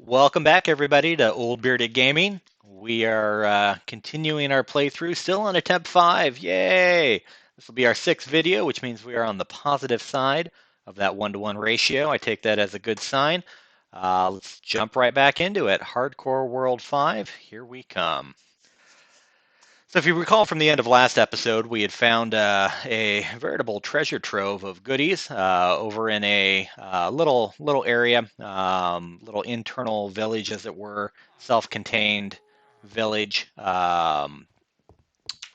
Welcome back, everybody, to Old Bearded Gaming. We are continuing our playthrough, still on attempt 5. Yay! This will be our 6th video, which means we are on the positive side of that 1-to-1 ratio. I take that as a good sign. Let's jump right back into it. Hardcore World 5, here we come. So if you recall from the end of last episode, we had found a veritable treasure trove of goodies over in a little area, little internal village, as it were, self-contained village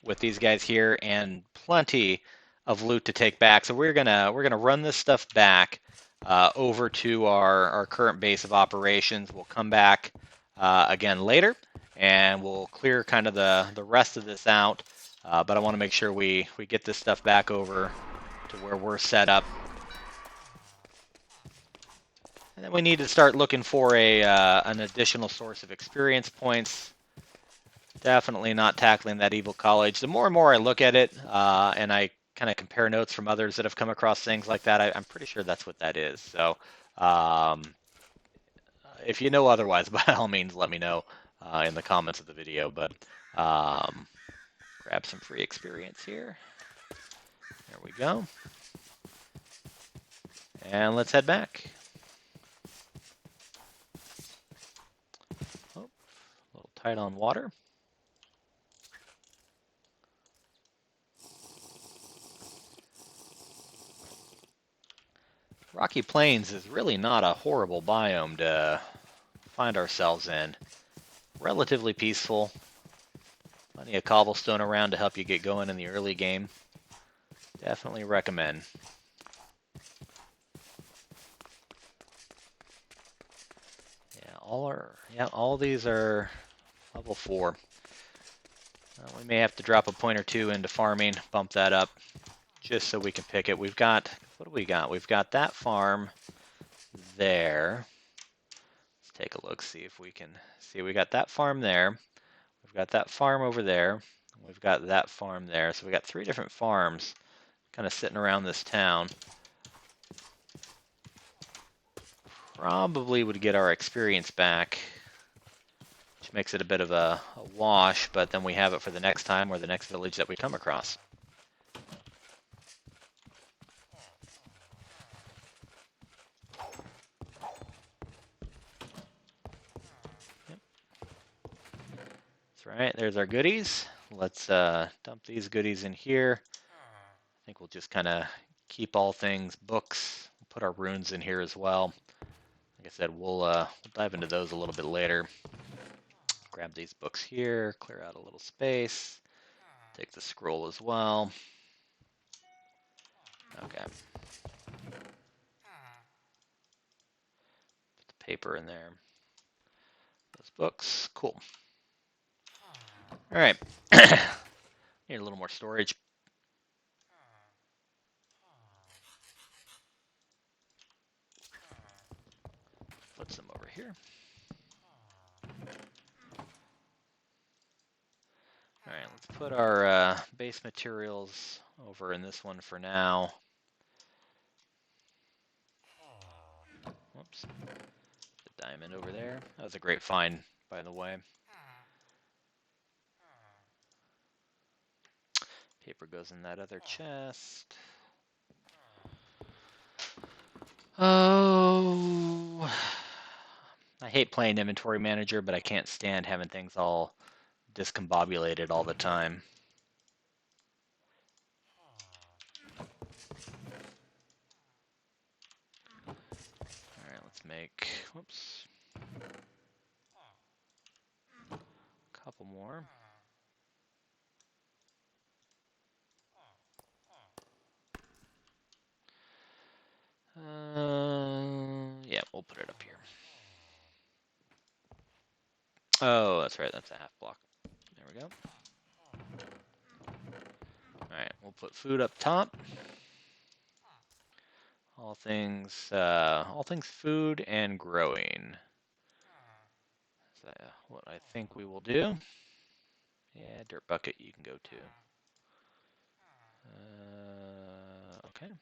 with these guys here, and plenty of loot to take back. So we're gonna run this stuff back over to our current base of operations. We'll come back again later, and we'll clear kind of the rest of this out. But I want to make sure we get this stuff back over to where we're set up. And then we need to start looking for an additional source of experience points. Definitely not tackling that evil college. The more and more I look at it, and I kind of compare notes from others that have come across things like that, I'm pretty sure that's what that is. So um, if you know otherwise, by all means, let me know in the comments of the video. But grab some free experience here. There we go. And let's head back. Oh, a little tight on water. Rocky Plains is really not a horrible biome to find ourselves in. Relatively peaceful. Plenty of cobblestone around to help you get going in the early game. Definitely recommend. All these are level 4. We may have to drop a point or two into farming, bump that up, just so we can pick it. We've got, what do we got? We've got that farm there. Let's take a look, see if we can see. We got that farm there. We've got that farm over there. We've got that farm there. So we got 3 different farms kind of sitting around this town. Probably would get our experience back, which makes it a bit of a wash, but then we have it for the next time or the next village that we come across. Yep. That's right, there's our goodies. Let's dump these goodies in here. I think we'll just kind of keep all things books. We'll put our runes in here as well. Like I said, we'll dive into those a little bit later. Grab these books here, clear out a little space. Take the scroll as well. Okay. Put the paper in there. Those books, cool. All right. Need a little more storage. Put some over here. All right, let's put our base materials over in this one for now. Whoops. The diamond over there. That was a great find, by the way. Paper goes in that other chest. Oh, I hate playing inventory manager, but I can't stand having things all discombobulated all the time. All right, let's make, whoops, a couple more. Yeah, we'll put it up here. Oh, that's right, that's a half block. There we go. All right, we'll put food up top. All things food and growing. Is that what I think we will do? Yeah, dirt bucket you can go to. Okay.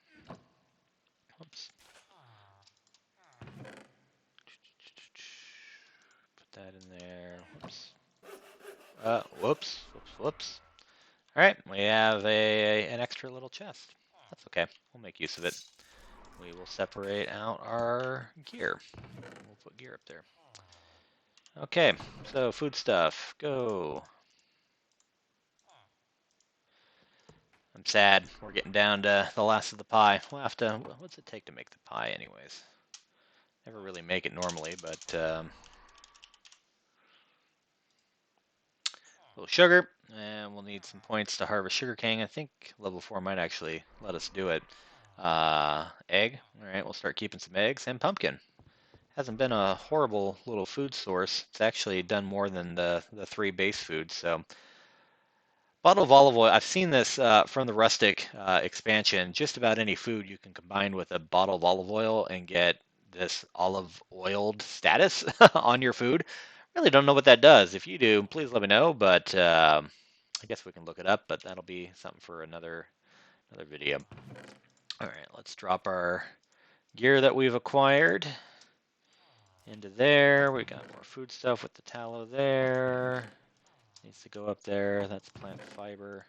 Oops. that in there. Whoops. Whoops. All right, we have an extra little chest. That's okay. We'll make use of it. We will separate out our gear. We'll put gear up there. Okay, so food stuff, go. I'm sad. We're getting down to the last of the pie. We'll have to. What's it take to make the pie, anyways? Never really make it normally, but a little sugar, and we'll need some points to harvest sugarcane. I think level 4 might actually let us do it. Egg. All right, we'll start keeping some eggs and pumpkin. Hasn't been a horrible little food source. It's actually done more than the 3 base foods. So, bottle of olive oil. I've seen this from the rustic expansion. Just about any food you can combine with a bottle of olive oil and get this olive oiled status on your food. Really don't know what that does. If you do, please let me know. But I guess we can look it up. But that'll be something for another video. All right, let's drop our gear that we've acquired into there. We got more food stuff with the tallow there. Needs to go up there. That's plant fiber.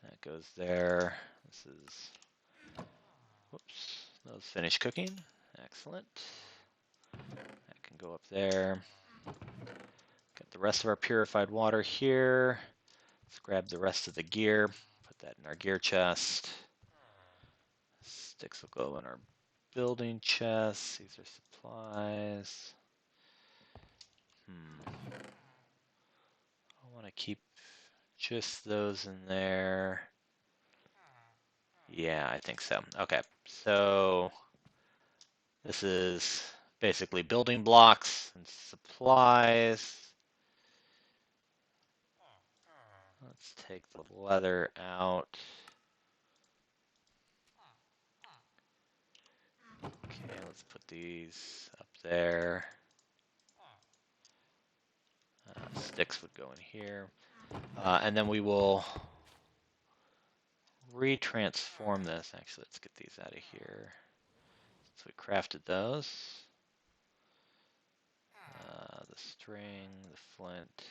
That goes there. This is, whoops, those finished cooking. Excellent. That can go up there. Got the rest of our purified water here. Let's grab the rest of the gear. Put that in our gear chest. Sticks will go in our building chest. These are supplies. I want to keep just those in there. Yeah, I think so. Okay, so this is basically building blocks and supplies. Let's take the leather out. Okay, let's put these up there. Sticks would go in here. And then we will retransform this. Actually, let's get these out of here. So we crafted those. The string, the flint.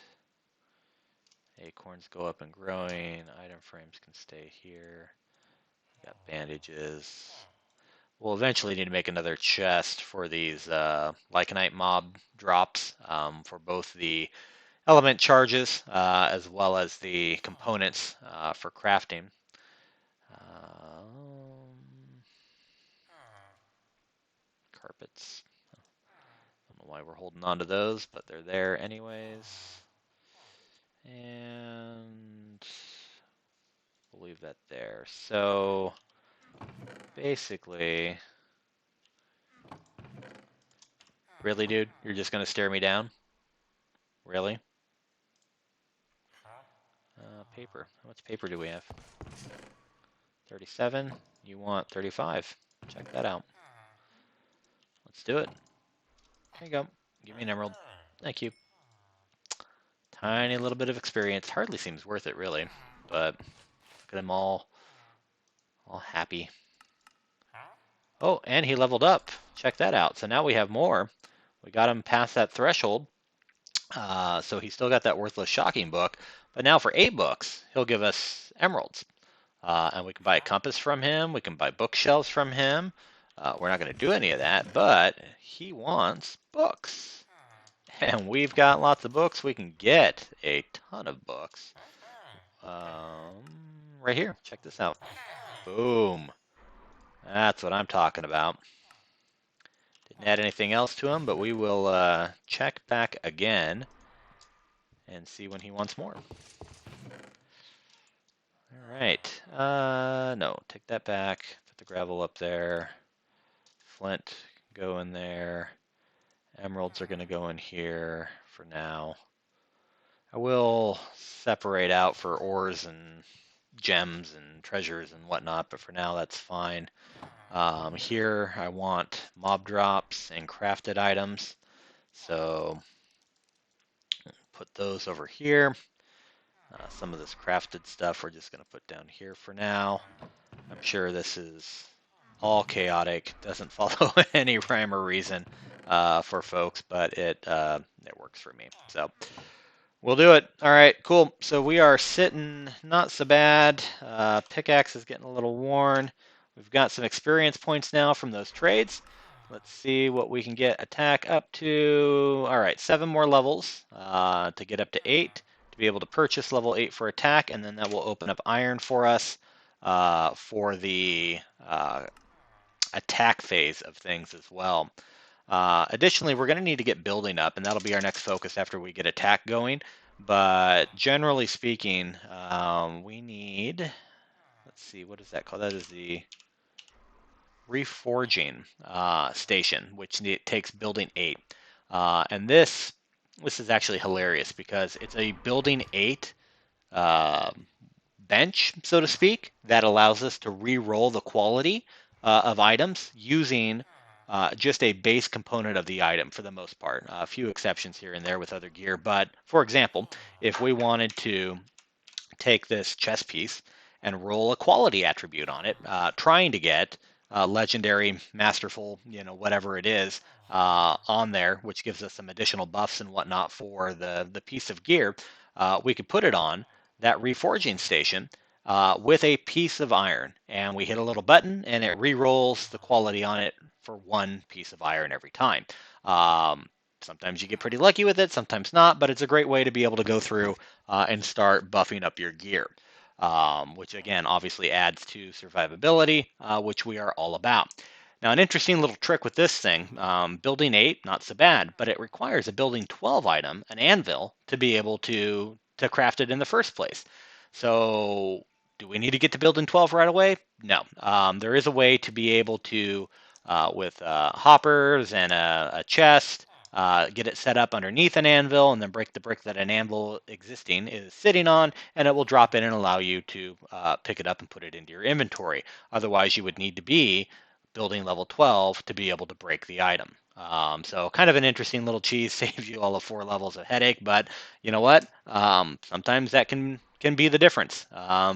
Acorns go up and growing. Item frames can stay here. We got bandages. We'll eventually need to make another chest for these Lycanite mob drops for both the element charges as well as the components for crafting. Carpets. I don't know why we're holding on to those, but they're there anyways. And we'll leave that there. So basically, really, dude? You're just going to stare me down? Really? Paper. How much paper do we have? 37. You want 35. Check that out. Let's do it. There you go. Give me an emerald. Thank you. Tiny little bit of experience. Hardly seems worth it, really. But look at them all happy. Oh, and he leveled up. Check that out. So now we have more. We got him past that threshold. So he's still got that worthless shocking book. But now for 8 books, he'll give us emeralds. And we can buy a compass from him. We can buy bookshelves from him. We're not going to do any of that, but he wants books. And we've got lots of books. We can get a ton of books. Right here. Check this out. Boom. That's what I'm talking about. Didn't add anything else to him, but we will check back again and see when he wants more. All right. No, take that back. Put the gravel up there. Flint can go in there. Emeralds are going to go in here for now. I will separate out for ores and gems and treasures and whatnot, but for now that's fine. Here I want mob drops and crafted items, so put those over here. Some of this crafted stuff we're just going to put down here for now. I'm sure this is all chaotic, doesn't follow any rhyme or reason for folks, but it it works for me. So we'll do it. All right, cool. So we are sitting not so bad. Pickaxe is getting a little worn. We've got some experience points now from those trades. Let's see what we can get attack up to. All right, 7 more levels to get up to 8 to be able to purchase level 8 for attack, and then that will open up iron for us for the attack phase of things as well. Additionally, we're going to need to get building up, and that'll be our next focus after we get attack going. But generally speaking, we need, let's see, what is that called? That is the reforging station, which takes building 8. And this is actually hilarious because it's a building 8 bench, so to speak, that allows us to re-roll the quality of items using just a base component of the item for the most part. A few exceptions here and there with other gear, but for example, if we wanted to take this chess piece and roll a quality attribute on it, trying to get legendary, masterful, whatever it is, on there, which gives us some additional buffs and whatnot for the piece of gear, we could put it on that reforging station with a piece of iron, and we hit a little button and it re-rolls the quality on it for 1 piece of iron every time. Sometimes you get pretty lucky with it, sometimes not, but it's a great way to be able to go through and start buffing up your gear, which again obviously adds to survivability, which we are all about. Now, an interesting little trick with this thing, building 8, not so bad, but it requires a building 12 item, an anvil, to be able to craft it in the first place. So do we need to get to building 12 right away? No. There is a way to be able to, with hoppers and a chest, get it set up underneath an anvil, and then break the brick that an anvil existing is sitting on, and it will drop in and allow you to pick it up and put it into your inventory. Otherwise, you would need to be building level 12 to be able to break the item. So kind of an interesting little cheese, saves you all of 4 levels of headache, but you know what? Sometimes that can be the difference,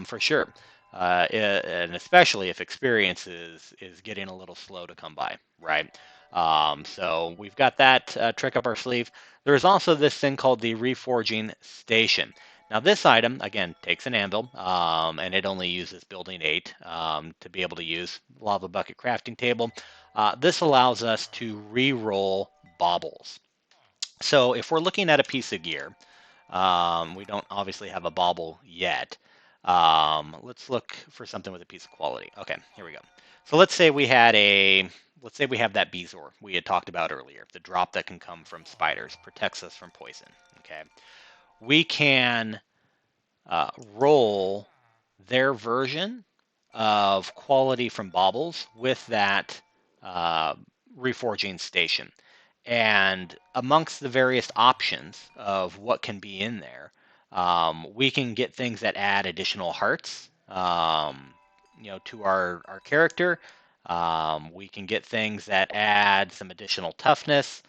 for sure. And especially if experience is getting a little slow to come by, right? So we've got that trick up our sleeve. There's also this thing called the reforging station. Now this item, again, takes an anvil, and it only uses building 8 to be able to use lava bucket crafting table. This allows us to re-roll baubles. So if we're looking at a piece of gear, we don't obviously have a bauble yet. Let's look for something with a piece of quality. Okay, here we go. So let's say we have that bezoar we had talked about earlier, the drop that can come from spiders, protects us from poison. Okay, we can roll their version of quality from baubles with that reforging station. And amongst the various options of what can be in there, we can get things that add additional hearts, to our character. We can get things that add some additional toughness.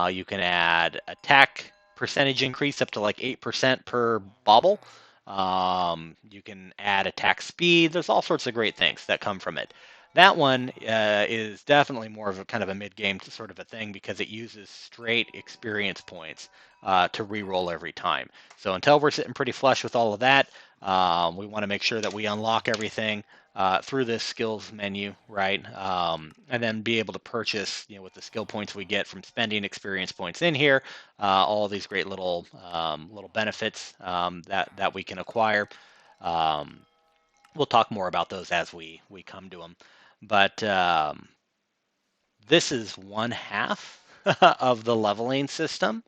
You can add attack percentage increase up to like 8% per bauble. You can add attack speed. There's all sorts of great things that come from it. That one is definitely more of a kind of a mid-game sort of a thing because it uses straight experience points to re-roll every time. So until we're sitting pretty flush with all of that, we want to make sure that we unlock everything through this skills menu, right? And then be able to purchase, with the skill points we get from spending experience points in here, all these great little benefits that we can acquire. We'll talk more about those as we come to them. But this is one half of the leveling system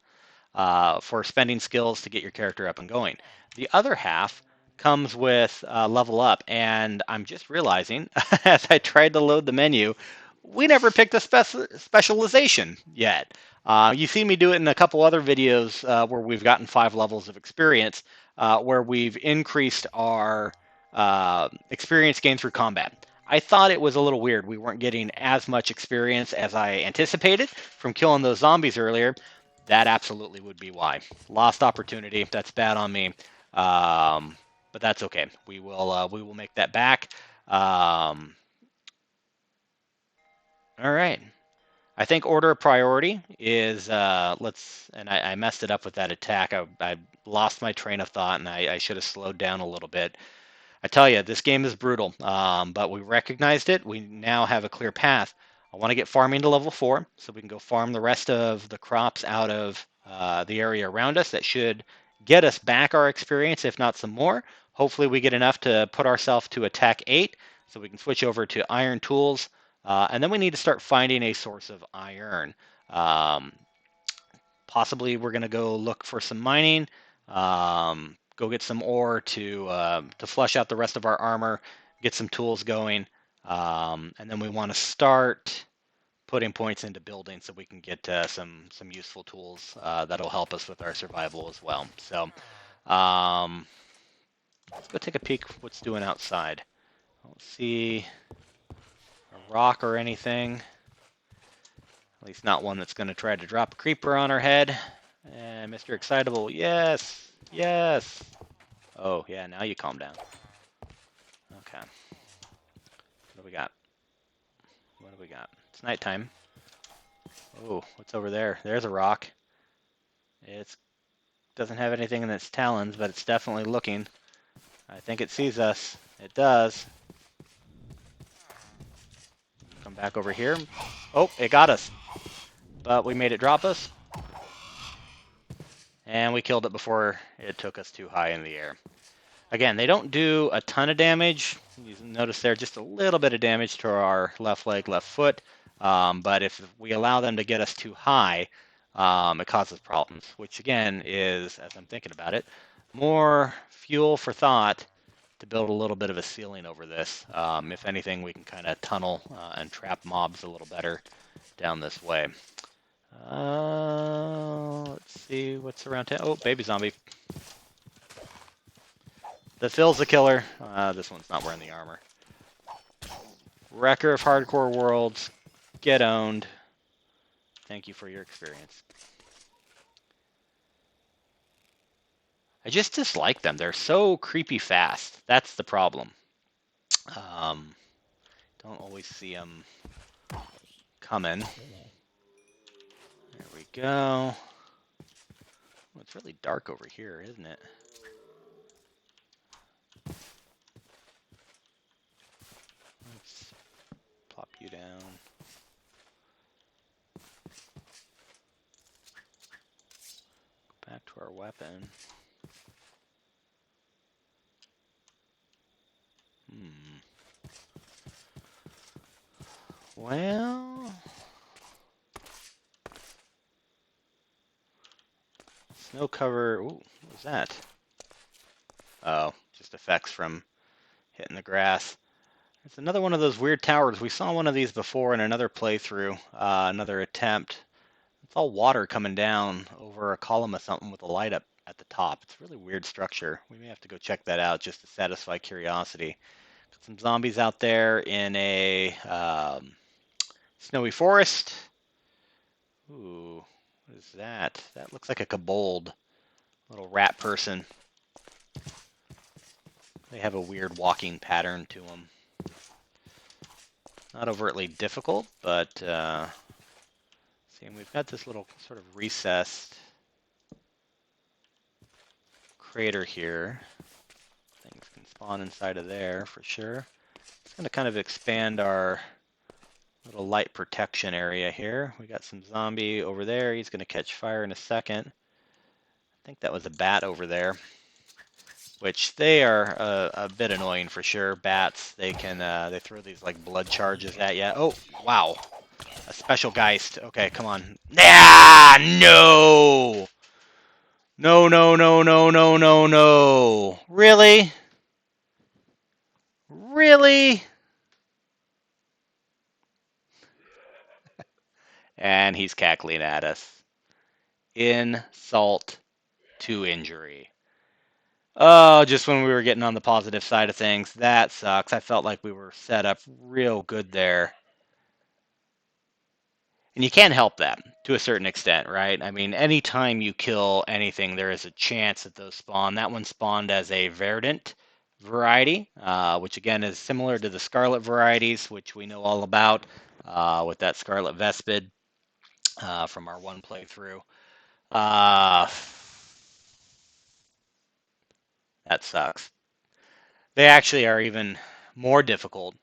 for spending skills to get your character up and going. The other half comes with level up, and I'm just realizing as I tried to load the menu, we never picked a specialization yet. You see me do it in a couple other videos where we've gotten 5 levels of experience, where we've increased our experience gain through combat. I thought it was a little weird. We weren't getting as much experience as I anticipated from killing those zombies earlier. That absolutely would be why. Lost opportunity. That's bad on me. But that's okay. We will make that back. All right. I think order of priority is I messed it up with that attack. I lost my train of thought and I should have slowed down a little bit. I tell you, this game is brutal, but we recognized it. We now have a clear path. I want to get farming to level 4 so we can go farm the rest of the crops out of the area around us. That should get us back our experience, if not some more. Hopefully we get enough to put ourselves to attack 8 so we can switch over to iron tools. And then we need to start finding a source of iron. Um, Possibly we're going to go look for some mining, go get some ore to flush out the rest of our armor, get some tools going, and then we want to start putting points into building so we can get some useful tools that'll help us with our survival as well. So let's go take a peek what's doing outside. I don't see a rock or anything. At least not one that's going to try to drop a creeper on our head. And Mr. Excitable, yes, yes. Oh, yeah, now you calm down. Okay. What do we got? What do we got? It's nighttime. Oh, what's over there? There's a rock. It doesn't have anything in its talons, but it's definitely looking. I think it sees us. It does. Come back over here. Oh, it got us. But we made it drop us. And we killed it before it took us too high in the air. Again, they don't do a ton of damage. You notice there just a little bit of damage to our left leg, left foot. But if we allow them to get us too high, it causes problems, which again is, as I'm thinking about it, more fuel for thought to build a little bit of a ceiling over this. If anything, we can kind of tunnel and trap mobs a little better down this way. Let's see what's around town. Oh, baby zombie. The Phil's the killer. This one's not wearing the armor. Wrecker of Hardcore Worlds. Get owned. Thank you for your experience. I just dislike them. They're so creepy fast. That's the problem. Don't always see them coming. There we go. Oh, it's really dark over here, isn't it? Let's plop you down. Go back to our weapon. Well, snow cover. Ooh, what was that? Oh, just effects from hitting the grass. It's another one of those weird towers. We saw one of these before in another playthrough, another attempt. It's all water coming down over a column of something with a light up at the top. It's a really weird structure. We may have to go check that out just to satisfy curiosity. Got some zombies out there in a snowy forest. Ooh, what is that? That looks like a kobold, little rat person. They have a weird walking pattern to them. Not overtly difficult, but see, and we've got this little sort of recessed crater here. Things can spawn inside of there for sure. It's going to kind of expand our little light protection area here. We got some zombie over there. He's going to catch fire in a second. I think that was a bat over there, which they are a bit annoying for sure. Bats, they throw these like blood charges at you. Oh, wow. A Specialgeist. Okay, come on. Ah, no! No, no, no, no, no, no, no. Really? Really? And he's cackling at us. Insult to injury. Oh, just when we were getting on the positive side of things. That sucks. I felt like we were set up real good there. And you can't help that to a certain extent, right? I mean, anytime you kill anything, there is a chance that those spawn. That one spawned as a verdant variety, which again is similar to the scarlet varieties, which we know all about with that scarlet vespid. from our one playthrough. That sucks. They actually are even more difficult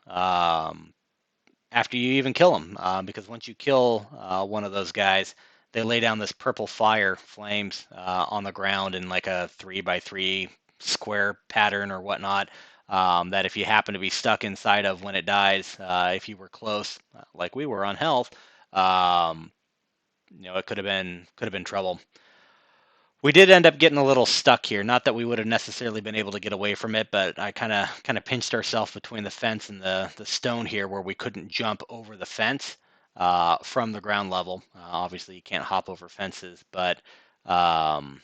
after you even kill them, because once you kill one of those guys, they lay down this purple fire flames on the ground in like a 3x3 square pattern or whatnot. That if you happen to be stuck inside of when it dies, if you were close, like we were on health, um, it could have been trouble. We did end up getting a little stuck here. Not that we would have necessarily been able to get away from it, but I kind of pinched ourselves between the fence and the stone here, where we couldn't jump over the fence from the ground level. Obviously, you can't hop over fences, but um,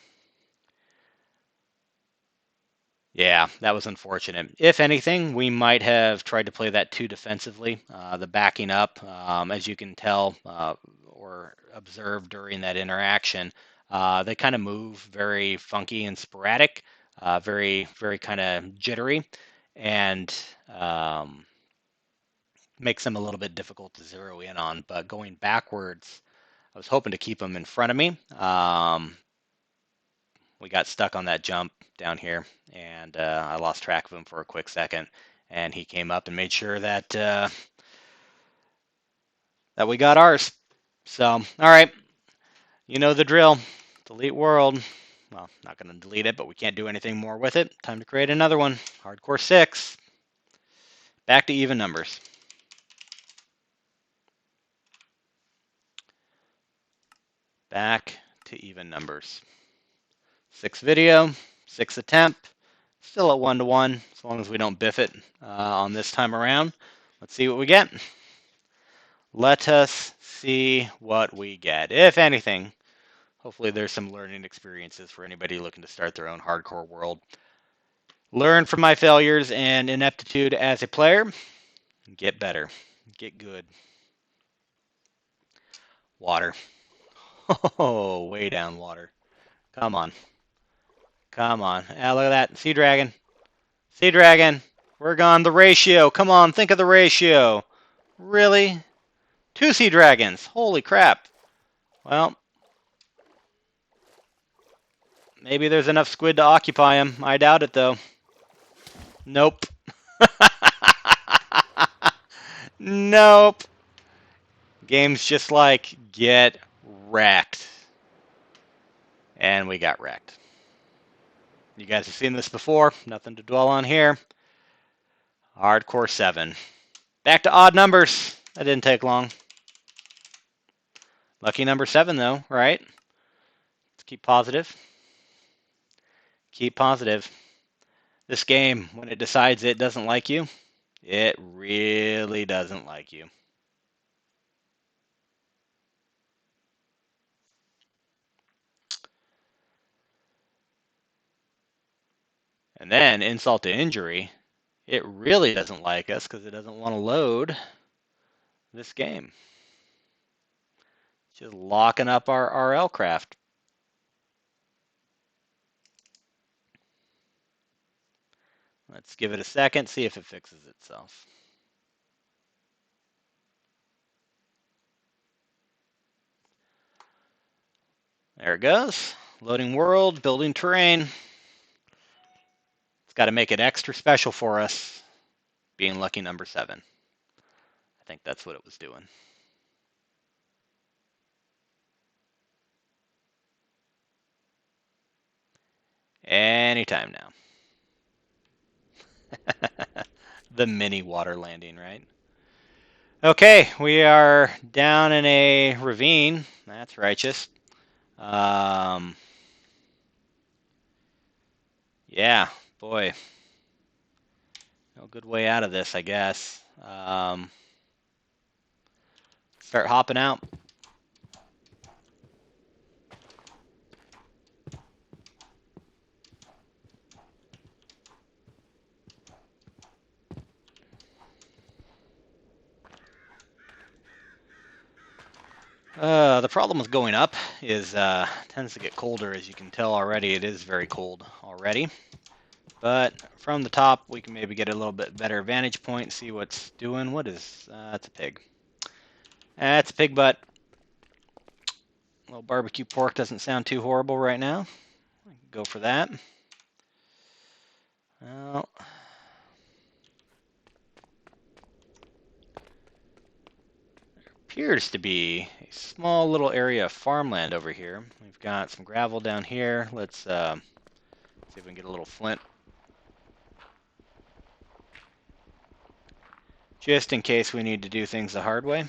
yeah, that was unfortunate. If anything, we might have tried to play that too defensively. The backing up, as you can tell or observe during that interaction, they kind of move very funky and sporadic, very, very kind of jittery, and um, makes them a little bit difficult to zero in on. But going backwards, I was hoping to keep them in front of me. We got stuck on that jump down here, and I lost track of him for a quick second. And he came up and made sure that we got ours. So, all right, you know the drill. Delete world. Well, not going to delete it, but we can't do anything more with it. Time to create another one. Hardcore 6. Back to even numbers. Back to even numbers. 6 video, 6 attempt. Still at 1-to-1, as long as we don't biff it on this time around. Let's see what we get. Let us see what we get. If anything, hopefully there's some learning experiences for anybody looking to start their own hardcore world. Learn from my failures and ineptitude as a player. Get better. Get good. Water. Oh, way down water. Come on. Come on. Ah, look at that. Sea dragon. Sea dragon. We're gone. The ratio. Come on. Think of the ratio. Really? 2 sea dragons. Holy crap. Well, maybe there's enough squid to occupy him. I doubt it, though. Nope. Nope. Game's just like, get wrecked. And we got wrecked. You guys have seen this before. Nothing to dwell on here. Hardcore 7. Back to odd numbers. That didn't take long. Lucky number 7, though, right? Let's keep positive. Keep positive. This game, when it decides it doesn't like you, it really doesn't like you. And then, insult to injury, it really doesn't like us because it doesn't want to load this game. Just locking up our RlCraft. Let's give it a second, see if it fixes itself. There it goes. Loading world, building terrain. It's got to make it extra special for us, being lucky number 7. I think that's what it was doing. Anytime now. The mini water landing, right? Okay, we are down in a ravine. That's righteous. Yeah, boy. No good way out of this, I guess. Start hopping out. The problem with going up is tends to get colder, as you can tell already. It is very cold already. But from the top, we can maybe get a little bit better vantage point, see what's doing. What is, that's a pig. That's a pig butt. little barbecue pork doesn't sound too horrible right now. Go for that. Well, appears to be a small little area of farmland over here. We've got some gravel down here. Let's see if we can get a little flint. Just in case we need to do things the hard way.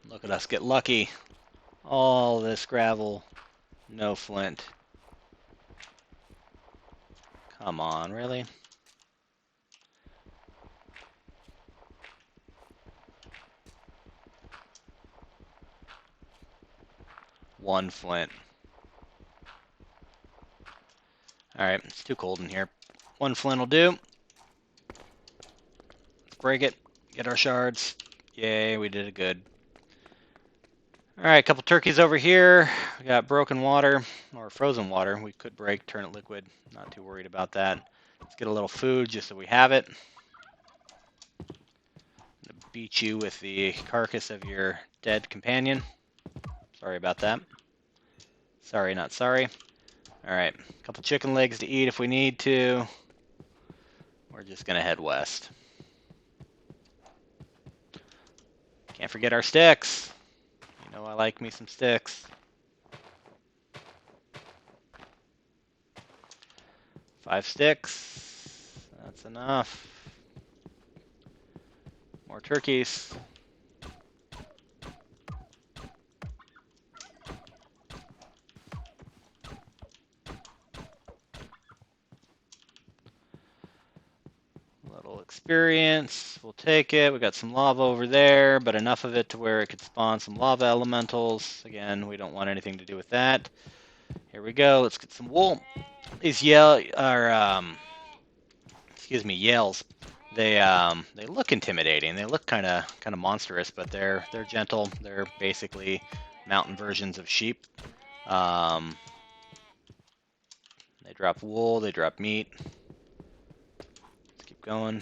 Look at us get lucky. All this gravel, no flint. Come on, really? One flint. Alright, it's too cold in here. One flint will do. Let's break it. Get our shards. Yay, we did it good. Alright, a couple turkeys over here. We got broken water, or frozen water. We could break, turn it liquid. Not too worried about that. Let's get a little food just so we have it. I'm gonna beat you with the carcass of your dead companion. Sorry about that. Sorry, not sorry. Alright, a couple chicken legs to eat if we need to. We're just gonna head west. Can't forget our sticks. You know I like me some sticks. 5 sticks. That's enough. More turkeys. Little experience. We'll take it. We got some lava over there, but enough of it to where it could spawn some lava elementals. Again, we don't want anything to do with that. Here we go. Let's get some wool. These yells, they look intimidating. They look kind of monstrous, but they're gentle. They're basically mountain versions of sheep. They drop wool. They drop meat. Let's keep going.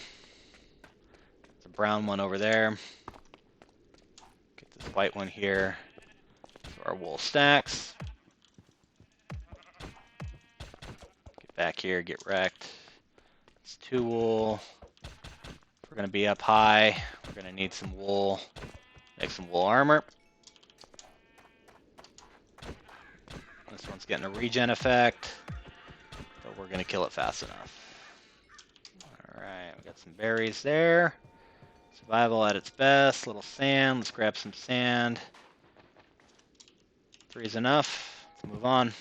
There's a brown one over there. Get this white one here. So our wool stacks. Get back here. Get wrecked. It's 2 wool. If we're going to be up high, we're going to need some wool. Make some wool armor. This one's getting a regen effect, but we're going to kill it fast enough. Alright, we got some berries there. Survival at its best. Little sand. Let's grab some sand. 3 is enough. Let's move on. A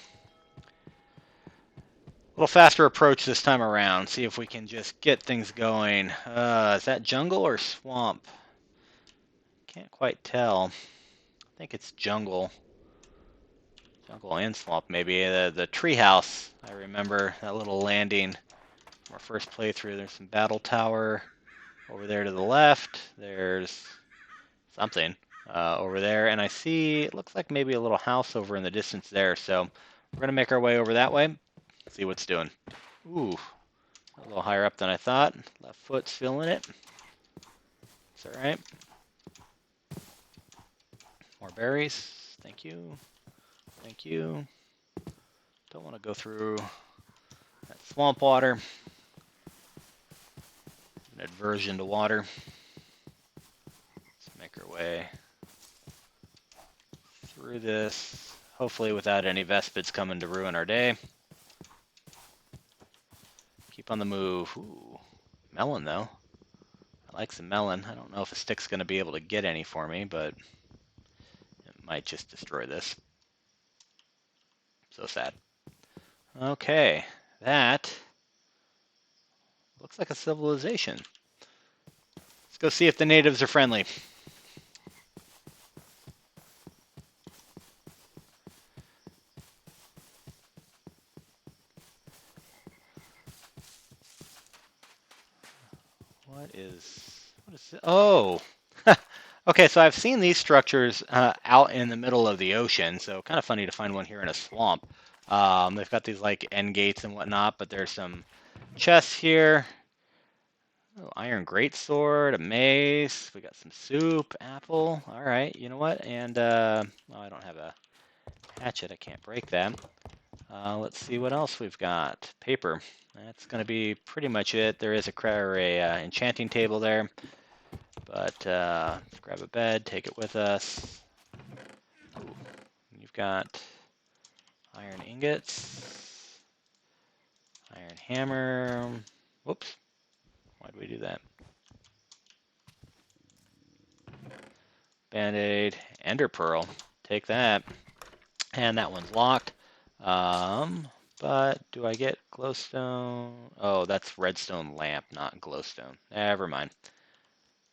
little faster approach this time around. See if we can just get things going. Is that jungle or swamp? Can't quite tell. I think it's jungle. Jungle and swamp, maybe. The treehouse. I remember that little landing from our first playthrough. There's some battle tower over there to the left. There's something over there. And I see, it looks like maybe a little house over in the distance there. So we're going to make our way over that way. See what's doing. Ooh, a little higher up than I thought. Left foot's feeling it. It's all right. More berries. Thank you. Thank you. Don't want to go through that swamp water. An aversion to water. Let's make our way through this. Hopefully without any vespids coming to ruin our day. Keep on the move. Ooh, melon though. I like some melon. I don't know if a stick's going to be able to get any for me, but it might just destroy this. So sad. Okay, that looks like a civilization. Let's go see if the natives are friendly. What is it? Oh, okay. So I've seen these structures out in the middle of the ocean. So kind of funny to find one here in a swamp. They've got these like end gates and whatnot, but there's some chests here. Oh, iron greatsword, a mace. We got some soup, apple. All right, you know what? And oh, I don't have a hatchet. I can't break that. Let's see what else we've got. Paper. That's going to be pretty much it. There is a enchanting table there, but let's grab a bed, take it with us. Ooh, you've got iron ingots, iron hammer. Whoops. Why did we do that? Band-aid, ender pearl. Take that. And that one's locked. But do I get glowstone? Oh, that's redstone lamp, not glowstone. Never mind.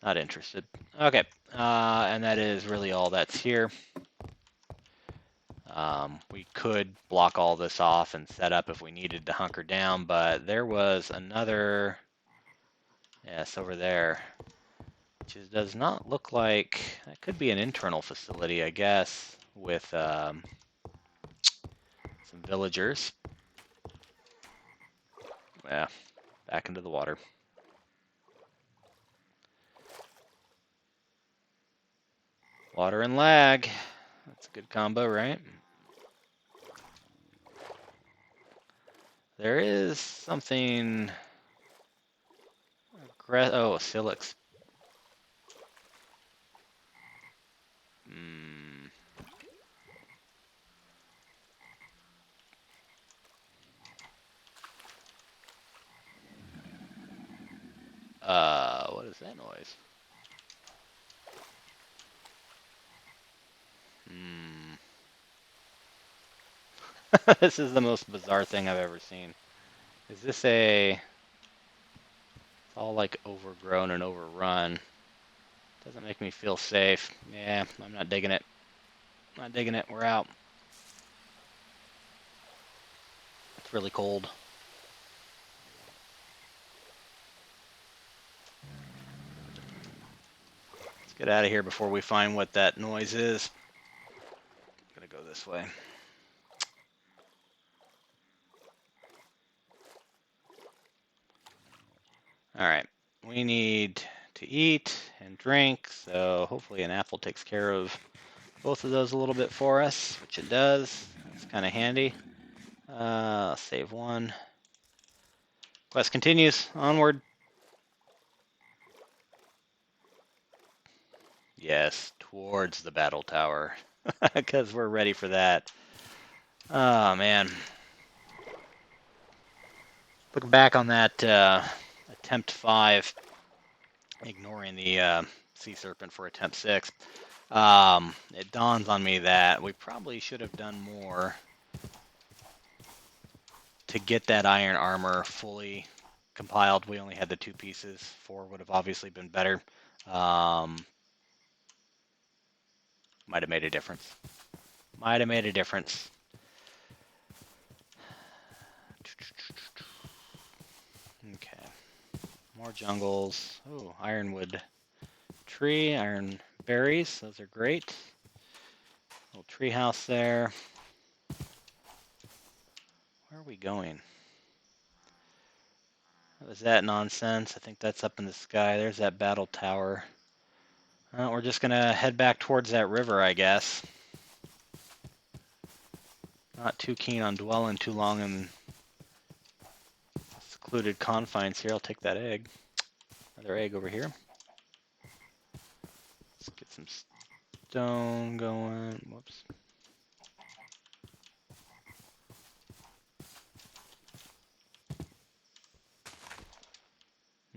Not interested. Okay, and that is really all that's here. We could block all this off and set up if we needed to hunker down, but there was another, yes, over there, which does not look like, that could be an internal facility, I guess, with some villagers. Yeah, back into the water. Water and lag. That's a good combo, right? There is something. Oh, Silex. Hmm. What is that noise? Hmm. This is the most bizarre thing I've ever seen. Is this a... It's all like overgrown and overrun. Doesn't make me feel safe. Yeah, I'm not digging it. Not digging it. We're out. It's really cold. Let's get out of here before we find what that noise is. I'm gonna go this way. All right, we need to eat and drink, so hopefully an apple takes care of both of those a little bit for us, which it does. It's kind of handy. Save one. Quest continues. Onward. Yes, towards the battle tower, because we're ready for that. Oh, man. Looking back on that attempt 5, ignoring the sea serpent for attempt 6, it dawns on me that we probably should have done more to get that iron armor fully compiled. We only had the 2 pieces. 4 would have obviously been better. Might have made a difference. Might have made a difference. Okay. More jungles. Oh, ironwood tree, iron berries. Those are great. Little tree house there. Where are we going? What was that nonsense? I think that's up in the sky. There's that battle tower. We're just going to head back towards that river, I guess. Not too keen on dwelling too long in secluded confines here. I'll take that egg. Another egg over here. Let's get some stone going. Whoops.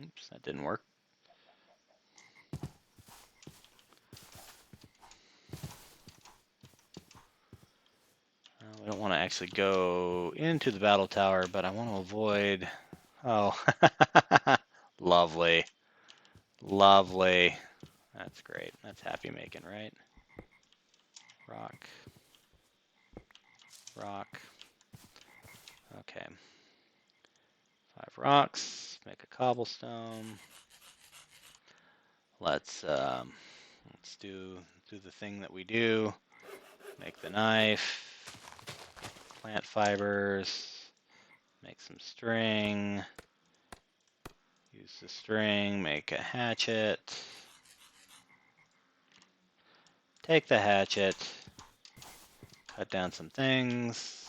Oops, that didn't work. We don't want to actually go into the battle tower, but I want to avoid... Oh, lovely. Lovely. That's great. That's happy making, right? Rock. Rock. Okay. 5 rocks. Make a cobblestone. Let's do the thing that we do. Make the knife. Plant fibers. Make some string. Use the string, make a hatchet. Take the hatchet. Cut down some things.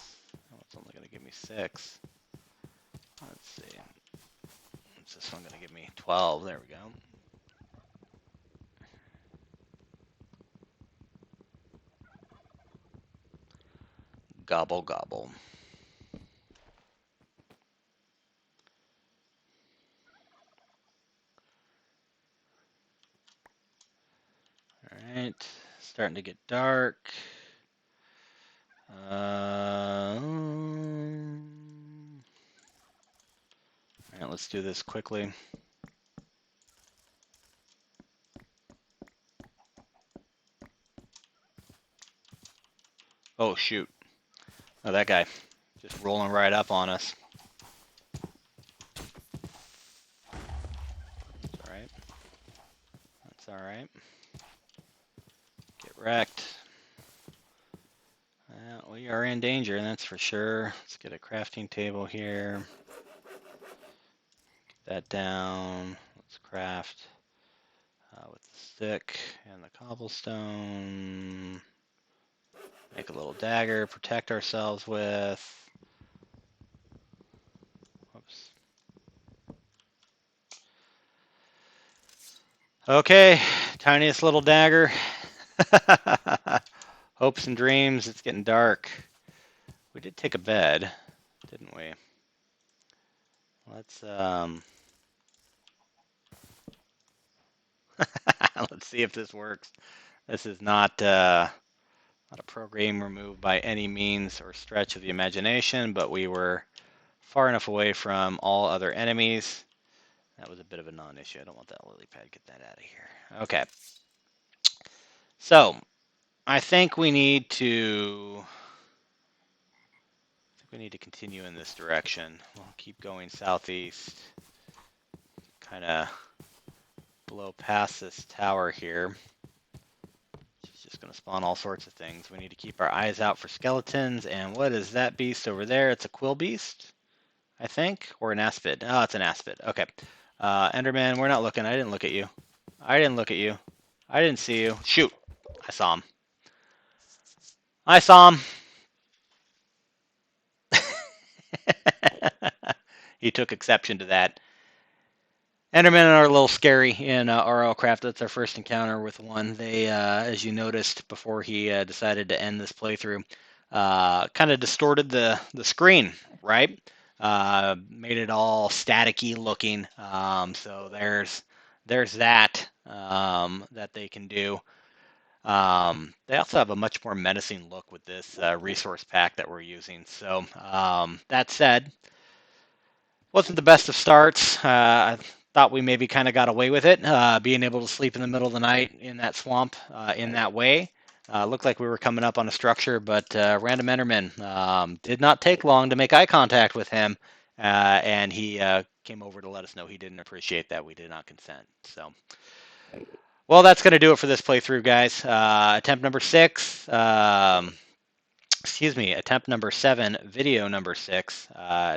Oh, it's only going to give me 6. Let's see. What's this one going to give me? 12. There we go. Gobble, gobble. All right. Starting to get dark. All right, let's do this quickly. Oh, shoot. Oh, that guy. Just rolling right up on us. That's all right. That's all right. Get wrecked. We are in danger, that's for sure. Let's get a crafting table here. Get that down. Let's craft with the stick and the cobblestone. Make a little dagger, protect ourselves with. Whoops. Okay, tiniest little dagger. Hopes and dreams, it's getting dark. We did take a bed, didn't we? Let's let's see if this works. This is not a program removed by any means or stretch of the imagination, but we were far enough away from all other enemies. That was a bit of a non-issue. I don't want that lily pad. Get that out of here. Okay. So I think we need to continue in this direction. We'll keep going southeast. Kind of blow past this tower here. It's just going to spawn all sorts of things. We need to keep our eyes out for skeletons. And what is that beast over there? It's a quill beast, I think, or an aspid. Oh, it's an aspid. Okay. Enderman, we're not looking. I didn't look at you. I didn't look at you. I didn't see you. Shoot. I saw him. I saw him. He took exception to that. Endermen are a little scary in RlCraft. That's our first encounter with one. They, as you noticed before he decided to end this playthrough, kind of distorted the screen, right? Made it all staticky looking. So there's that that they can do. They also have a much more menacing look with this resource pack that we're using. So that said, wasn't the best of starts. I thought we maybe kind of got away with it, being able to sleep in the middle of the night in that swamp in that way. Looked like we were coming up on a structure, but Random Enderman did not take long to make eye contact with him, and he came over to let us know he didn't appreciate that we did not consent. So, well, that's going to do it for this playthrough, guys. Attempt number 6. Attempt number 7, video number 6,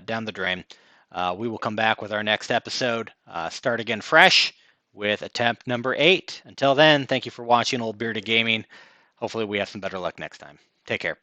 down the drain. We will come back with our next episode, start again fresh with attempt number 8. Until then, thank you for watching Old Bearded Gaming. Hopefully we have some better luck next time. Take care.